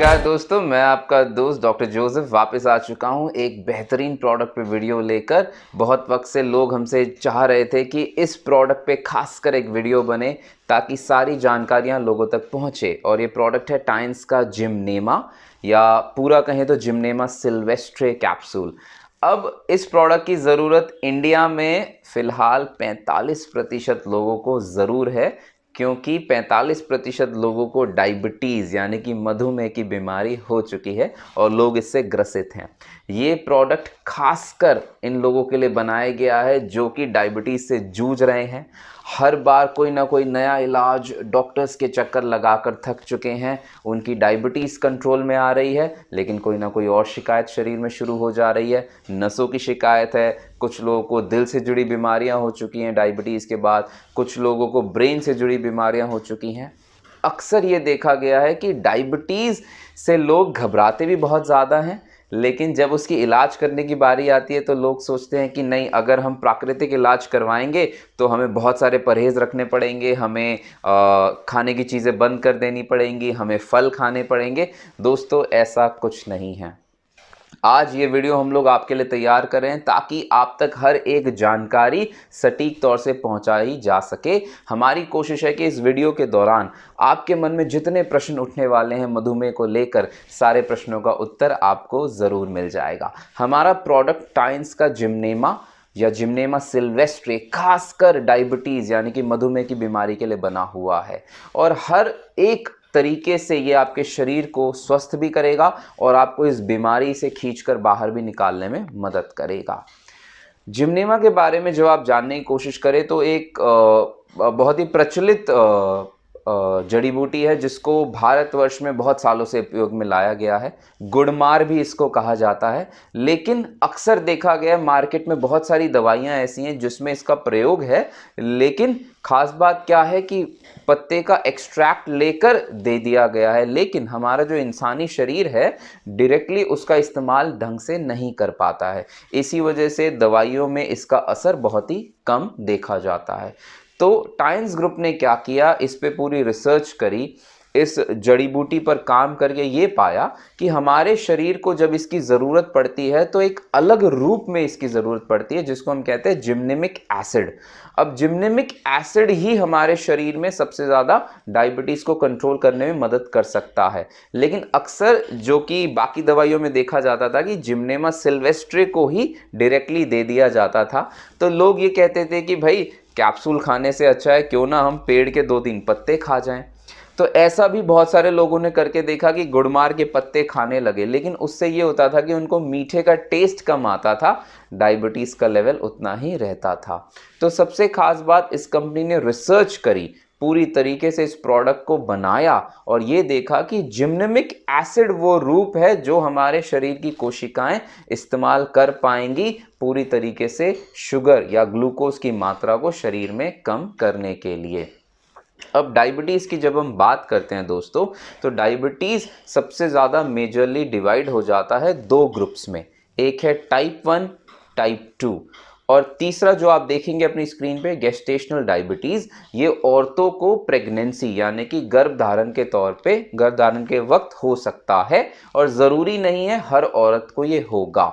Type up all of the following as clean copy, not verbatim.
नमस्कार दोस्तों, मैं आपका दोस्त डॉक्टर जोसेफ वापस आ चुका हूं एक बेहतरीन प्रोडक्ट पे वीडियो लेकर। बहुत वक्त से लोग हमसे चाह रहे थे कि इस प्रोडक्ट पे खासकर एक वीडियो बने ताकि सारी जानकारियां लोगों तक पहुंचे। और ये प्रोडक्ट है टाइन्स का जिमनेमा, या पूरा कहें तो जिमनेमा सिल्वेस्ट्रे कैप्सूल। अब इस प्रोडक्ट की ज़रूरत इंडिया में फ़िलहाल 45% लोगों को ज़रूर है, क्योंकि 45% लोगों को डायबिटीज़ यानी कि मधुमेह की बीमारी हो चुकी है और लोग इससे ग्रसित हैं। ये प्रोडक्ट खासकर इन लोगों के लिए बनाया गया है जो कि डायबिटीज़ से जूझ रहे हैं। हर बार कोई ना कोई नया इलाज डॉक्टर्स के चक्कर लगाकर थक चुके हैं। उनकी डायबिटीज़ कंट्रोल में आ रही है, लेकिन कोई ना कोई और शिकायत शरीर में शुरू हो जा रही है। नसों की शिकायत है, कुछ लोगों को दिल से जुड़ी बीमारियां हो चुकी हैं डायबिटीज़ के बाद, कुछ लोगों को ब्रेन से जुड़ी बीमारियां हो चुकी हैं। अक्सर ये देखा गया है कि डायबिटीज़ से लोग घबराते भी बहुत ज़्यादा हैं, लेकिन जब उसकी इलाज करने की बारी आती है तो लोग सोचते हैं कि नहीं, अगर हम प्राकृतिक इलाज करवाएंगे तो हमें बहुत सारे परहेज़ रखने पड़ेंगे, हमें खाने की चीज़ें बंद कर देनी पड़ेंगी, हमें फल खाने पड़ेंगे। दोस्तों, ऐसा कुछ नहीं है। आज ये वीडियो हम लोग आपके लिए तैयार कर रहे हैं ताकि आप तक हर एक जानकारी सटीक तौर से पहुंचाई जा सके। हमारी कोशिश है कि इस वीडियो के दौरान आपके मन में जितने प्रश्न उठने वाले हैं मधुमेह को लेकर, सारे प्रश्नों का उत्तर आपको ज़रूर मिल जाएगा। हमारा प्रोडक्ट टाइन्स का जिमनेमा या जिमनेमा सिल्वेस्ट्रे खासकर डायबिटीज़ यानी कि मधुमेह की बीमारी के लिए बना हुआ है, और हर एक तरीके से ये आपके शरीर को स्वस्थ भी करेगा और आपको इस बीमारी से खींचकर बाहर भी निकालने में मदद करेगा। जिमनेमा के बारे में जब आप जानने की कोशिश करें तो एक बहुत ही प्रचलित जड़ी बूटी है जिसको भारतवर्ष में बहुत सालों से उपयोग में लाया गया है। गुड़मार भी इसको कहा जाता है, लेकिन अक्सर देखा गया मार्केट में बहुत सारी दवाइयां ऐसी हैं जिसमें इसका प्रयोग है, लेकिन खास बात क्या है कि पत्ते का एक्सट्रैक्ट लेकर दे दिया गया है, लेकिन हमारा जो इंसानी शरीर है डायरेक्टली उसका इस्तेमाल ढंग से नहीं कर पाता है। इसी वजह से दवाइयों में इसका असर बहुत ही कम देखा जाता है। तो टाइन्स ग्रुप ने क्या किया, इस पे पूरी रिसर्च करी, इस जड़ी बूटी पर काम करके ये पाया कि हमारे शरीर को जब इसकी ज़रूरत पड़ती है तो एक अलग रूप में इसकी ज़रूरत पड़ती है जिसको हम कहते हैं जिम्नेमिक एसिड। अब जिम्नेमिक एसिड ही हमारे शरीर में सबसे ज़्यादा डायबिटीज़ को कंट्रोल करने में मदद कर सकता है, लेकिन अक्सर जो कि बाकी दवाइयों में देखा जाता था कि जिमनेमा सिल्वेस्ट्रे को ही डायरेक्टली दे दिया जाता था। तो लोग ये कहते थे कि भाई कैप्सूल खाने से अच्छा है क्यों ना हम पेड़ के 2-3 पत्ते खा जाएं। तो ऐसा भी बहुत सारे लोगों ने करके देखा कि गुड़मार के पत्ते खाने लगे, लेकिन उससे ये होता था कि उनको मीठे का टेस्ट कम आता था, डायबिटीज़ का लेवल उतना ही रहता था। तो सबसे खास बात, इस कंपनी ने रिसर्च करी, पूरी तरीके से इस प्रोडक्ट को बनाया और ये देखा कि जिम्नेमिक एसिड वो रूप है जो हमारे शरीर की कोशिकाएं इस्तेमाल कर पाएंगी पूरी तरीके से शुगर या ग्लूकोज की मात्रा को शरीर में कम करने के लिए। अब डायबिटीज़ की जब हम बात करते हैं दोस्तों, तो डायबिटीज़ सबसे ज़्यादा मेजरली डिवाइड हो जाता है 2 ग्रुप्स में। एक है टाइप 1, टाइप 2, और तीसरा जो आप देखेंगे अपनी स्क्रीन पे गेस्टेशनल डायबिटीज़। ये औरतों को प्रेगनेंसी यानी कि गर्भधारण के तौर पे गर्भधारण के वक्त हो सकता है, और ज़रूरी नहीं है हर औरत को ये होगा।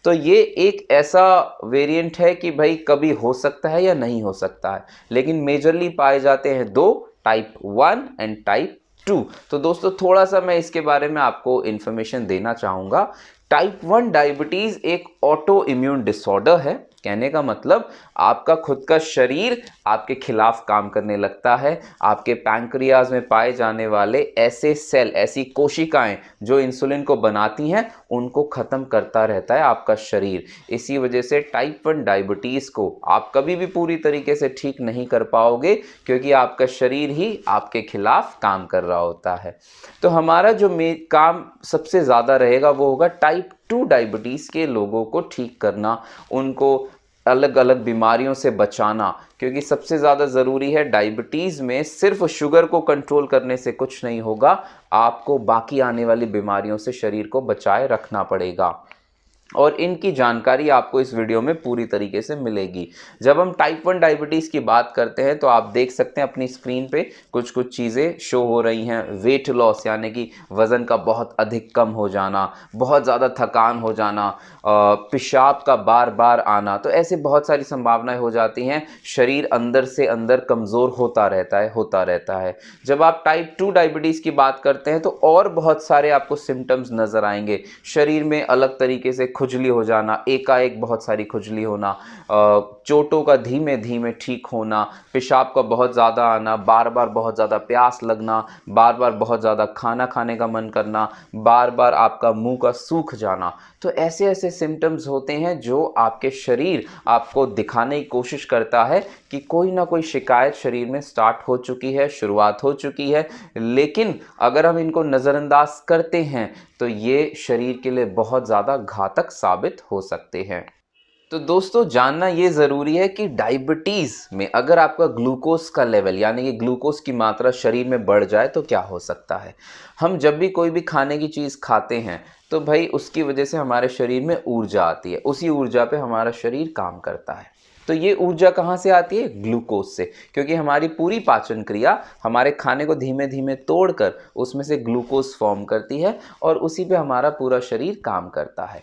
तो ये एक ऐसा वेरिएंट है कि भाई कभी हो सकता है या नहीं हो सकता है, लेकिन मेजरली पाए जाते हैं 2, टाइप 1 एंड टाइप 2। तो दोस्तों, थोड़ा सा मैं इसके बारे में आपको इन्फॉर्मेशन देना चाहूँगा। टाइप 1 डायबिटीज़ एक ऑटो इम्यून डिसऑर्डर है। कहने का मतलब आपका खुद का शरीर आपके खिलाफ काम करने लगता है। आपके पैंक्रियाज में पाए जाने वाले ऐसे सेल, ऐसी कोशिकाएं जो इंसुलिन को बनाती हैं, उनको ख़त्म करता रहता है आपका शरीर। इसी वजह से टाइप 1 डायबिटीज़ को आप कभी भी पूरी तरीके से ठीक नहीं कर पाओगे, क्योंकि आपका शरीर ही आपके खिलाफ काम कर रहा होता है। तो हमारा जो काम सबसे ज़्यादा रहेगा वो होगा टाइप 2 डायबिटीज़ के लोगों को ठीक करना, उनको अलग अलग बीमारियों से बचाना, क्योंकि सबसे ज़्यादा ज़रूरी है डायबिटीज़ में सिर्फ शुगर को कंट्रोल करने से कुछ नहीं होगा, आपको बाकी आने वाली बीमारियों से शरीर को बचाए रखना पड़ेगा। और इनकी जानकारी आपको इस वीडियो में पूरी तरीके से मिलेगी। जब हम टाइप 1 डायबिटीज़ की बात करते हैं तो आप देख सकते हैं अपनी स्क्रीन पे कुछ कुछ चीज़ें शो हो रही हैं। वेट लॉस यानी कि वज़न का बहुत अधिक कम हो जाना, बहुत ज़्यादा थकान हो जाना, पेशाब का बार बार आना, तो ऐसे बहुत सारी संभावनाएं हो जाती हैं। शरीर अंदर से अंदर कमज़ोर होता रहता है। जब आप टाइप 2 डायबिटीज़ की बात करते हैं तो और बहुत सारे आपको सिम्टम्स नज़र आएंगे। शरीर में अलग तरीके से खुजली हो जाना, एकाएक बहुत सारी खुजली होना, चोटों का धीमे धीमे ठीक होना, पेशाब का बहुत ज़्यादा आना, बार बार बहुत ज़्यादा प्यास लगना, बार बार बहुत ज़्यादा खाना खाने का मन करना, बार बार आपका मुंह का सूख जाना। तो ऐसे ऐसे सिम्टम्स होते हैं जो आपके शरीर आपको दिखाने की कोशिश करता है कि कोई ना कोई शिकायत शरीर में स्टार्ट हो चुकी है, शुरुआत हो चुकी है। लेकिन अगर हम इनको नज़रअंदाज करते हैं तो ये शरीर के लिए बहुत ज़्यादा घातक साबित हो सकते हैं। तो दोस्तों, जानना ये ज़रूरी है कि डायबिटीज़ में अगर आपका ग्लूकोज का लेवल यानी कि ग्लूकोज की मात्रा शरीर में बढ़ जाए तो क्या हो सकता है। हम जब भी कोई भी खाने की चीज़ खाते हैं तो भाई उसकी वजह से हमारे शरीर में ऊर्जा आती है, उसी ऊर्जा पे हमारा शरीर काम करता है। तो ये ऊर्जा कहाँ से आती है? ग्लूकोज से, क्योंकि हमारी पूरी पाचन क्रिया हमारे खाने को धीमे धीमे तोड़कर उसमें से ग्लूकोज फॉर्म करती है और उसी पे हमारा पूरा शरीर काम करता है।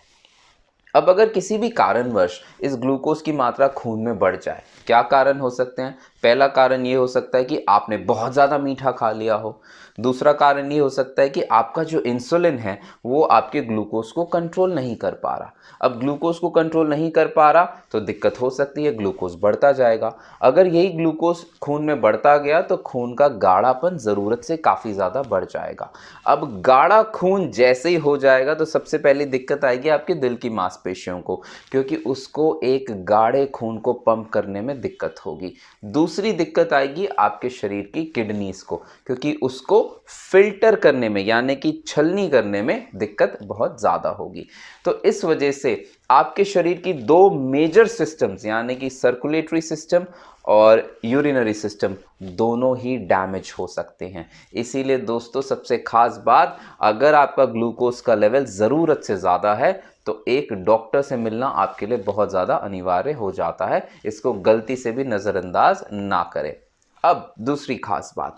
अब अगर किसी भी कारणवश इस ग्लूकोज की मात्रा खून में बढ़ जाए, क्या कारण हो सकते हैं? पहला कारण ये हो सकता है कि आपने बहुत ज़्यादा मीठा खा लिया हो। दूसरा कारण ये हो सकता है कि आपका जो इंसुलिन है वो आपके ग्लूकोज को कंट्रोल नहीं कर पा रहा। अब ग्लूकोज को कंट्रोल नहीं कर पा रहा तो दिक्कत हो सकती है, ग्लूकोज बढ़ता जाएगा। अगर यही ग्लूकोज खून में बढ़ता गया तो खून का गाढ़ापन ज़रूरत से काफ़ी ज़्यादा बढ़ जाएगा। अब गाढ़ा खून जैसे ही हो जाएगा तो सबसे पहली दिक्कत आएगी आपके दिल की मांसपेशियों को, क्योंकि उसको एक गाढ़े खून को पंप करने में दिक्कत होगी। दूसरी दिक्कत आएगी आपके शरीर की किडनीज को, क्योंकि उसको फिल्टर करने में यानी कि छलनी करने में दिक्कत बहुत ज़्यादा होगी। तो इस वजह से आपके शरीर की दो मेजर सिस्टम्स यानी कि सर्कुलेटरी सिस्टम और यूरिनरी सिस्टम दोनों ही डैमेज हो सकते हैं। इसीलिए दोस्तों, सबसे खास बात, अगर आपका ग्लूकोज का लेवल ज़रूरत से ज़्यादा है तो एक डॉक्टर से मिलना आपके लिए बहुत ज़्यादा अनिवार्य हो जाता है। इसको गलती से भी नज़रअंदाज ना करें। अब दूसरी खास बात,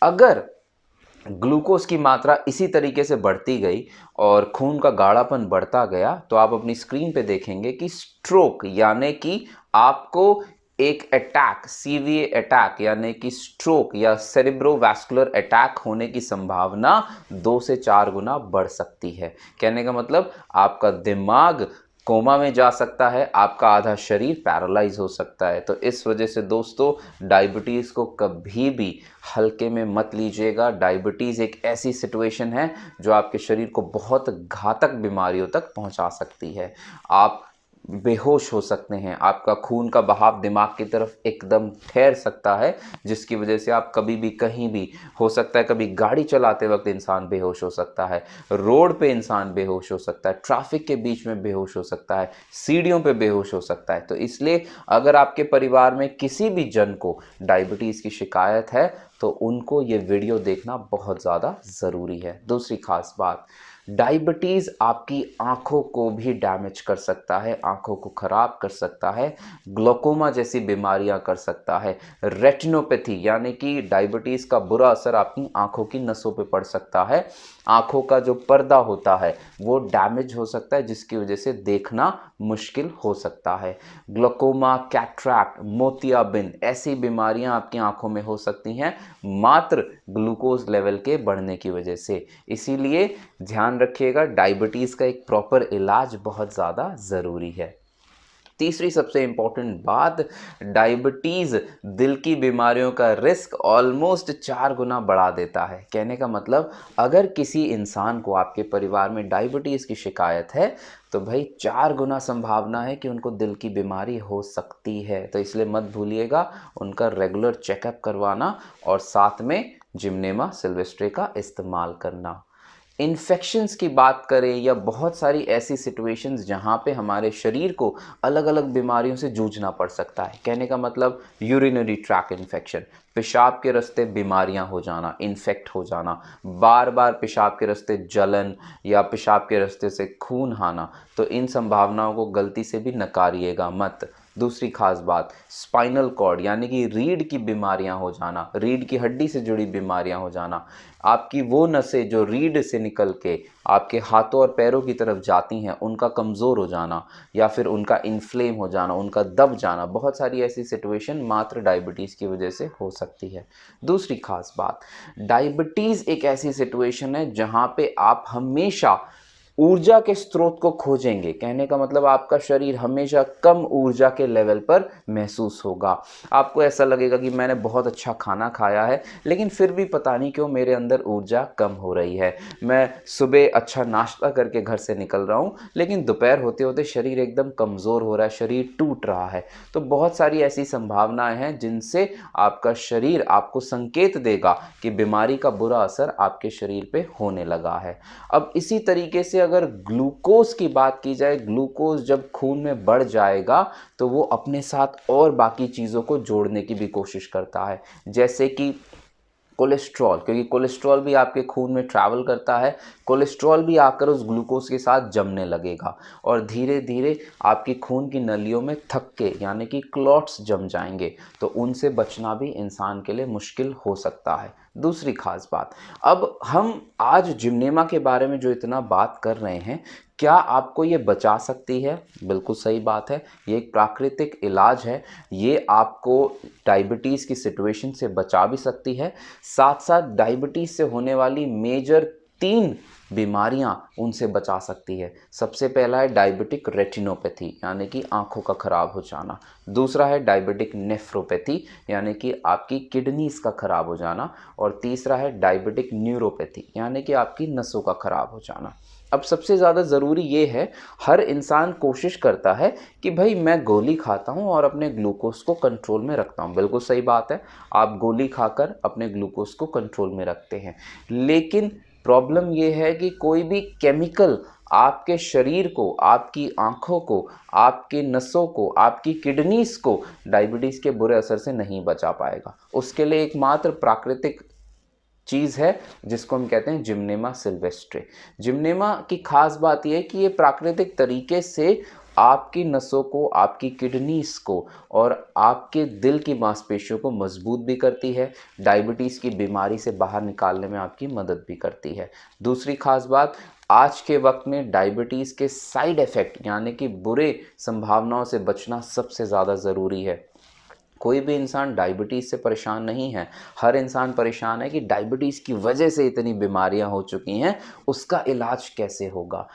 अगर ग्लूकोज की मात्रा इसी तरीके से बढ़ती गई और खून का गाढ़ापन बढ़ता गया तो आप अपनी स्क्रीन पे देखेंगे कि स्ट्रोक यानी कि आपको एक अटैक, सीवीए अटैक यानी कि स्ट्रोक या सेरिब्रोवैस्कुलर अटैक होने की संभावना 2 से 4 गुना बढ़ सकती है। कहने का मतलब आपका दिमाग कोमा में जा सकता है, आपका आधा शरीर पैरालाइज हो सकता है। तो इस वजह से दोस्तों, डायबिटीज़ को कभी भी हल्के में मत लीजिएगा। डायबिटीज़ एक ऐसी सिचुएशन है जो आपके शरीर को बहुत घातक बीमारियों तक पहुंचा सकती है। आप बेहोश हो सकते हैं, आपका खून का बहाव दिमाग की तरफ एकदम ठहर सकता है, जिसकी वजह से आप कभी भी कहीं भी, हो सकता है कभी गाड़ी चलाते वक्त इंसान बेहोश हो सकता है, रोड पे इंसान बेहोश हो सकता है, ट्रैफिक के बीच में बेहोश हो सकता है, सीढ़ियों पे बेहोश हो सकता है। तो इसलिए अगर आपके परिवार में किसी भी जन को डायबिटीज़ की शिकायत है तो उनको ये वीडियो देखना बहुत ज़्यादा ज़रूरी है। दूसरी खास बात, डायबिटीज़ आपकी आँखों को भी डैमेज कर सकता है, आँखों को ख़राब कर सकता है, ग्लोकोमा जैसी बीमारियां कर सकता है, रेटिनोपैथी यानी कि डायबिटीज़ का बुरा असर आपकी आँखों की नसों पे पड़ सकता है, आँखों का जो पर्दा होता है वो डैमेज हो सकता है, जिसकी वजह से देखना मुश्किल हो सकता है। ग्लोकोमा, कैटरैक्ट, मोतियाबिंद ऐसी बीमारियां आपकी आँखों में हो सकती हैं मात्र ग्लूकोज लेवल के बढ़ने की वजह से। इसीलिए ध्यान रखिएगा, डायबिटीज़ का एक प्रॉपर इलाज बहुत ज़्यादा ज़रूरी है। तीसरी सबसे इम्पॉर्टेंट बात, डायबिटीज़ दिल की बीमारियों का रिस्क ऑलमोस्ट 4 गुना बढ़ा देता है। कहने का मतलब, अगर किसी इंसान को आपके परिवार में डायबिटीज़ की शिकायत है तो भाई 4 गुना संभावना है कि उनको दिल की बीमारी हो सकती है। तो इसलिए मत भूलिएगा उनका रेगुलर चेकअप करवाना और साथ में जिमनेमा सिल्वेस्ट्रे का इस्तेमाल करना। इन्फेक्शंस की बात करें या बहुत सारी ऐसी सिचुएशंस जहाँ पे हमारे शरीर को अलग अलग बीमारियों से जूझना पड़ सकता है। कहने का मतलब यूरिनरी ट्रैक इन्फेक्शन, पेशाब के रास्ते बीमारियां हो जाना, इन्फेक्ट हो जाना, बार बार पेशाब के रास्ते जलन या पेशाब के रास्ते से खून आना, तो इन संभावनाओं को गलती से भी नकारिएगा मत। दूसरी खास बात, स्पाइनल कॉर्ड यानी कि रीढ़ की बीमारियां हो जाना, रीढ़ की हड्डी से जुड़ी बीमारियां हो जाना, आपकी वो नसें जो रीढ़ से निकल के आपके हाथों और पैरों की तरफ जाती हैं उनका कमज़ोर हो जाना या फिर उनका इन्फ्लेम हो जाना, उनका दब जाना, बहुत सारी ऐसी सिचुएशन मात्र डायबिटीज़ की वजह से हो सकती है। दूसरी खास बात, डायबिटीज़ एक ऐसी सिचुएशन है जहाँ पे आप हमेशा ऊर्जा के स्रोत को खोजेंगे। कहने का मतलब आपका शरीर हमेशा कम ऊर्जा के लेवल पर महसूस होगा। आपको ऐसा लगेगा कि मैंने बहुत अच्छा खाना खाया है लेकिन फिर भी पता नहीं क्यों मेरे अंदर ऊर्जा कम हो रही है। मैं सुबह अच्छा नाश्ता करके घर से निकल रहा हूँ लेकिन दोपहर होते होते शरीर एकदम कमज़ोर हो रहा है, शरीर टूट रहा है। तो बहुत सारी ऐसी संभावनाएं हैं जिनसे आपका शरीर आपको संकेत देगा कि बीमारी का बुरा असर आपके शरीर पे होने लगा है। अब इसी तरीके से अगर ग्लूकोज की बात की जाए, ग्लूकोज जब खून में बढ़ जाएगा तो वो अपने साथ और बाकी चीज़ों को जोड़ने की भी कोशिश करता है, जैसे कि कोलेस्ट्रॉल, क्योंकि कोलेस्ट्रॉल भी आपके खून में ट्रैवल करता है। कोलेस्ट्रॉल भी आकर उस ग्लूकोज के साथ जमने लगेगा और धीरे धीरे आपकी खून की नलियों में थक्के यानी कि क्लॉट्स जम जाएंगे, तो उनसे बचना भी इंसान के लिए मुश्किल हो सकता है। दूसरी खास बात, अब हम आज जिमनेमा के बारे में जो इतना बात कर रहे हैं, क्या आपको ये बचा सकती है? बिल्कुल सही बात है, ये एक प्राकृतिक इलाज है। ये आपको डायबिटीज़ की सिचुएशन से बचा भी सकती है, साथ साथ डायबिटीज़ से होने वाली मेजर 3 बीमारियां उनसे बचा सकती है। सबसे पहला है डायबिटिक रेटिनोपैथी यानी कि आंखों का खराब हो जाना। दूसरा है डायबिटिक नेफ्रोपैथी यानी कि आपकी किडनीज का खराब हो जाना। और तीसरा है डायबिटिक न्यूरोपैथी यानी कि आपकी नसों का खराब हो जाना। अब सबसे ज़्यादा ज़रूरी ये है, हर इंसान कोशिश करता है कि भाई मैं गोली खाता हूँ और अपने ग्लूकोज को कंट्रोल में रखता हूँ। बिल्कुल सही बात है, आप गोली खाकर अपने ग्लूकोज को कंट्रोल में रखते हैं, लेकिन प्रॉब्लम ये है कि कोई भी केमिकल आपके शरीर को, आपकी आँखों को, आपकी नसों को, आपकी किडनीज को डायबिटीज़ के बुरे असर से नहीं बचा पाएगा। उसके लिए एकमात्र प्राकृतिक चीज़ है जिसको हम कहते हैं जिमनेमा सिल्वेस्ट्रे। जिमनेमा की खास बात यह है कि ये प्राकृतिक तरीके से आपकी नसों को, आपकी किडनीज को और आपके दिल की मांसपेशियों को मजबूत भी करती है, डायबिटीज़ की बीमारी से बाहर निकालने में आपकी मदद भी करती है। दूसरी खास बात, आज के वक्त में डायबिटीज़ के साइड इफ़ेक्ट यानी कि बुरे संभावनाओं से बचना सबसे ज़्यादा ज़रूरी है। कोई भी इंसान डायबिटीज़ से परेशान नहीं है, हर इंसान परेशान है कि डायबिटीज़ की वजह से इतनी बीमारियां हो चुकी हैं, उसका इलाज कैसे होगा।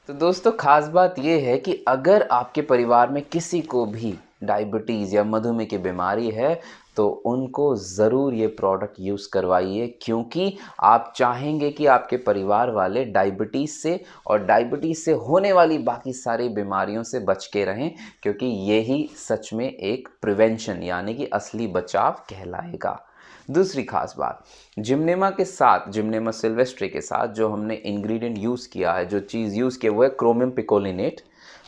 तो दोस्तों खास बात यह है कि अगर आपके परिवार में किसी को भी डायबिटीज़ या मधुमेह की बीमारी है तो उनको ज़रूर ये प्रोडक्ट यूज़ करवाइए, क्योंकि आप चाहेंगे कि आपके परिवार वाले डायबिटीज़ से और डायबिटीज़ से होने वाली बाकी सारी बीमारियों से बच के रहें, क्योंकि यही सच में एक प्रिवेंशन यानी कि असली बचाव कहलाएगा। दूसरी खास बात, जिमनेमा के साथ, जिमनेमा सिल्वेस्ट्रे के साथ जो हमने इंग्रेडिएंट यूज़ किया है, जो चीज़ यूज़ किया वो है क्रोमियम पिकोलिनेट,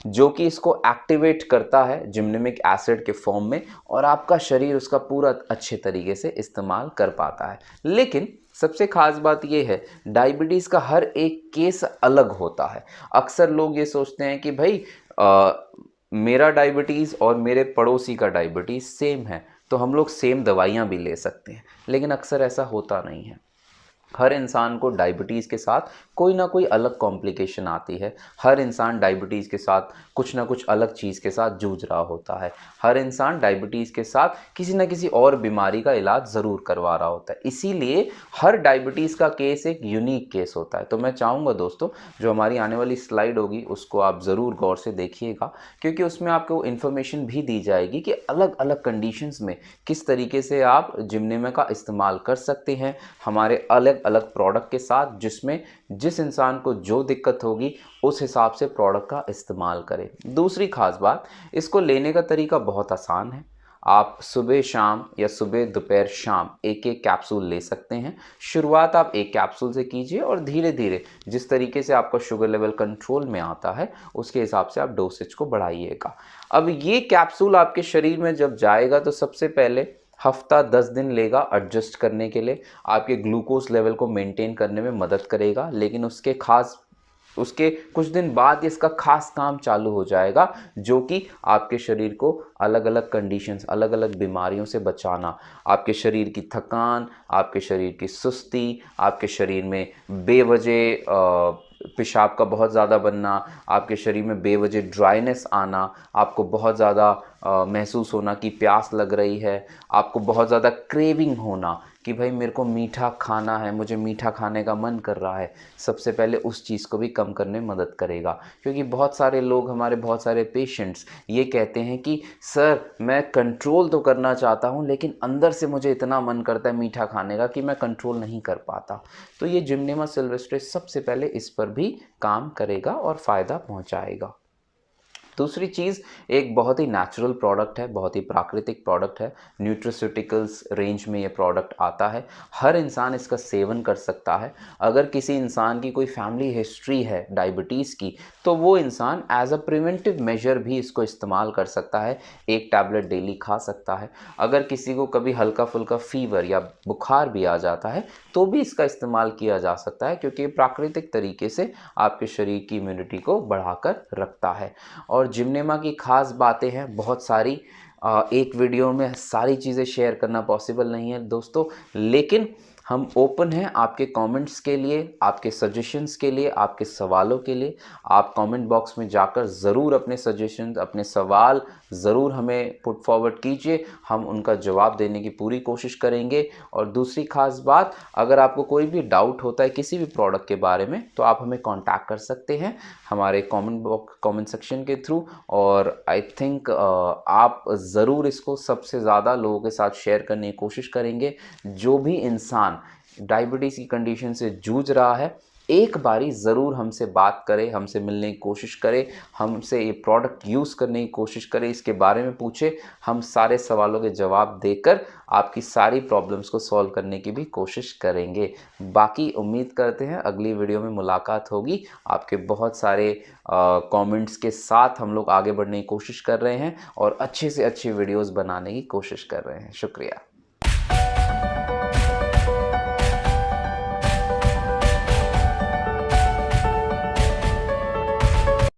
जो कि इसको एक्टिवेट करता है जिमनेमिक एसिड के फॉर्म में और आपका शरीर उसका पूरा अच्छे तरीके से इस्तेमाल कर पाता है। लेकिन सबसे खास बात यह है, डायबिटीज़ का हर एक केस अलग होता है। अक्सर लोग ये सोचते हैं कि भाई मेरा डायबिटीज़ और मेरे पड़ोसी का डायबिटीज़ सेम है तो हम लोग सेम दवाइयाँ भी ले सकते हैं, लेकिन अक्सर ऐसा होता नहीं है। हर इंसान को डायबिटीज़ के साथ कोई ना कोई अलग कॉम्प्लिकेशन आती है। हर इंसान डायबिटीज़ के साथ कुछ ना कुछ अलग चीज़ के साथ जूझ रहा होता है। हर इंसान डायबिटीज़ के साथ किसी ना किसी और बीमारी का इलाज ज़रूर करवा रहा होता है। इसीलिए हर डायबिटीज़ का केस एक यूनिक केस होता है। तो मैं चाहूँगा दोस्तों, जो हमारी आने वाली स्लाइड होगी उसको आप ज़रूर गौर से देखिएगा, क्योंकि उसमें आपको इन्फॉर्मेशन भी दी जाएगी कि अलग अलग कंडीशंस में किस तरीके से आप जिमनेमा का इस्तेमाल कर सकते हैं हमारे अलग अलग प्रोडक्ट के साथ, जिसमें जिस इंसान को जो दिक्कत होगी उस हिसाब से प्रोडक्ट का इस्तेमाल करें। दूसरी खास बात, इसको लेने का तरीका बहुत आसान है। आप सुबह शाम या सुबह दोपहर शाम एक एक कैप्सूल ले सकते हैं। शुरुआत आप एक कैप्सूल से कीजिए और धीरे धीरे जिस तरीके से आपका शुगर लेवल कंट्रोल में आता है उसके हिसाब से आप डोसेज को बढ़ाइएगा। अब ये कैप्सूल आपके शरीर में जब जाएगा तो सबसे पहले हफ्ता 10 दिन लेगा एडजस्ट करने के लिए, आपके ग्लूकोज लेवल को मेंटेन करने में मदद करेगा, लेकिन उसके कुछ दिन बाद इसका खास काम चालू हो जाएगा, जो कि आपके शरीर को अलग अलग कंडीशंस, अलग अलग बीमारियों से बचाना, आपके शरीर की थकान, आपके शरीर की सुस्ती, आपके शरीर में बेवजह पेशाब का बहुत ज़्यादा बनना, आपके शरीर में बेवजह ड्राइनेस आना, आपको बहुत ज़्यादा महसूस होना कि प्यास लग रही है, आपको बहुत ज़्यादा क्रेविंग होना कि भाई मेरे को मीठा खाना है, मुझे मीठा खाने का मन कर रहा है, सबसे पहले उस चीज़ को भी कम करने में मदद करेगा। क्योंकि बहुत सारे लोग, हमारे बहुत सारे पेशेंट्स ये कहते हैं कि सर मैं कंट्रोल तो करना चाहता हूँ लेकिन अंदर से मुझे इतना मन करता है मीठा खाने का कि मैं कंट्रोल नहीं कर पाता। तो ये जिमनेमा सिल्वेस्ट्रिस सबसे पहले इस पर भी काम करेगा और फ़ायदा पहुँचाएगा। दूसरी चीज़, एक बहुत ही नेचुरल प्रोडक्ट है, बहुत ही प्राकृतिक प्रोडक्ट है, न्यूट्रास्यूटिकल्स रेंज में ये प्रोडक्ट आता है। हर इंसान इसका सेवन कर सकता है। अगर किसी इंसान की कोई फैमिली हिस्ट्री है डायबिटीज़ की तो वो इंसान एज अ प्रिवेंटिव मेजर भी इसको इस्तेमाल कर सकता है, एक टैबलेट डेली खा सकता है। अगर किसी को कभी हल्का फुल्का फीवर या बुखार भी आ जाता है तो भी इसका इस्तेमाल किया जा सकता है, क्योंकि ये प्राकृतिक तरीके से आपके शरीर की इम्यूनिटी को बढ़ाकर रखता है। और जिमनेमा की ख़ास बातें हैं बहुत सारी, एक वीडियो में सारी चीज़ें शेयर करना पॉसिबल नहीं है दोस्तों, लेकिन हम ओपन हैं आपके कमेंट्स के लिए, आपके सजेशंस के लिए, आपके सवालों के लिए। आप कमेंट बॉक्स में जाकर ज़रूर अपने सजेशंस, अपने सवाल ज़रूर हमें पुट फॉरवर्ड कीजिए, हम उनका जवाब देने की पूरी कोशिश करेंगे। और दूसरी ख़ास बात, अगर आपको कोई भी डाउट होता है किसी भी प्रोडक्ट के बारे में तो आप हमें कॉन्टैक्ट कर सकते हैं हमारे कमेंट सेक्शन के थ्रू। और आई थिंक आप ज़रूर इसको सबसे ज़्यादा लोगों के साथ शेयर करने की कोशिश करेंगे। जो भी इंसान डायबिटीज़ की कंडीशन से जूझ रहा है, एक बारी ज़रूर हमसे बात करे, हमसे मिलने की कोशिश करे, हमसे ये प्रोडक्ट यूज़ करने की कोशिश करे, इसके बारे में पूछे। हम सारे सवालों के जवाब देकर आपकी सारी प्रॉब्लम्स को सॉल्व करने की भी कोशिश करेंगे। बाकी उम्मीद करते हैं अगली वीडियो में मुलाकात होगी। आपके बहुत सारे कमेंट्स के साथ हम लोग आगे बढ़ने की कोशिश कर रहे हैं और अच्छे से अच्छी वीडियोज़ बनाने की कोशिश कर रहे हैं। शुक्रिया।